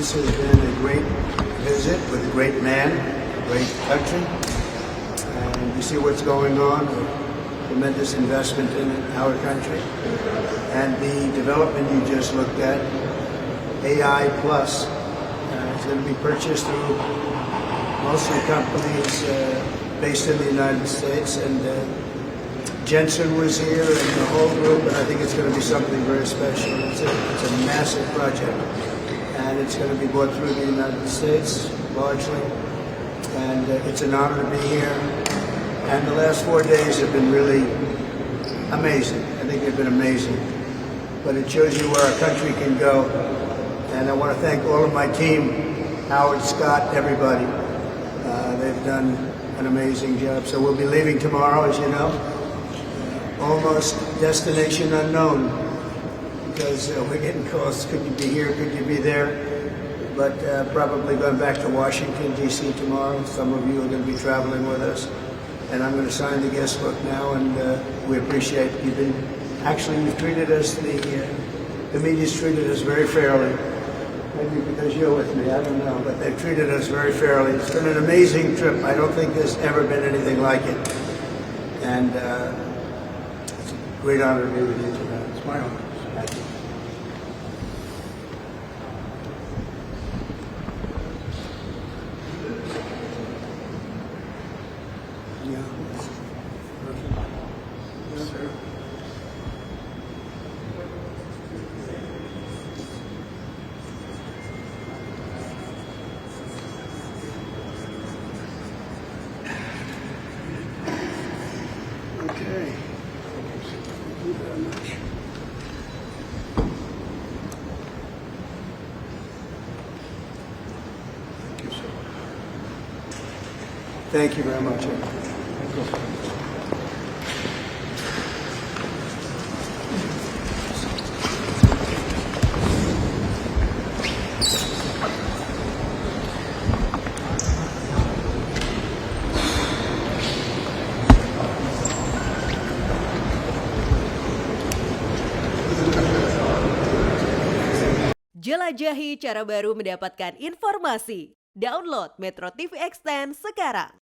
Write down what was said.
This has been a great visit with a great man, a great country, and you see what's going on, a tremendous investment in our country, and the development you just looked at, AI Plus, is going to be purchased through mostly companies based in the United States, and Jensen was here and the whole group, and I think it's going to be something very special. It's a massive project, and it's going to be brought through the United States largely, and it's an honor to be here. And the last 4 days have been really amazing. I think they've been amazing, but it shows you where our country can go, and I want to thank all of my team, Howard, Scott, everybody. They've done an amazing job. So we'll be leaving tomorrow, as you know. Almost destination unknown, because we're getting calls, could you be here, could you be there? But probably going back to Washington, D.C. tomorrow. Some of you are going to be traveling with us. And I'm going to sign the guest book now, and we appreciate you've treated us, the media's treated us very fairly. Maybe because you're with me, I don't know, but they've treated us very fairly. It's been an amazing trip. I don't think there's ever been anything like it. And it's a great honor to be with you tonight. It's my honor. Thank you. Yeah. Yes, sir. Okay. Thank you very much. Thank you, sir. Thank you very much. Jelajahi cara baru mendapatkan informasi. Download Metro TV Extend sekarang.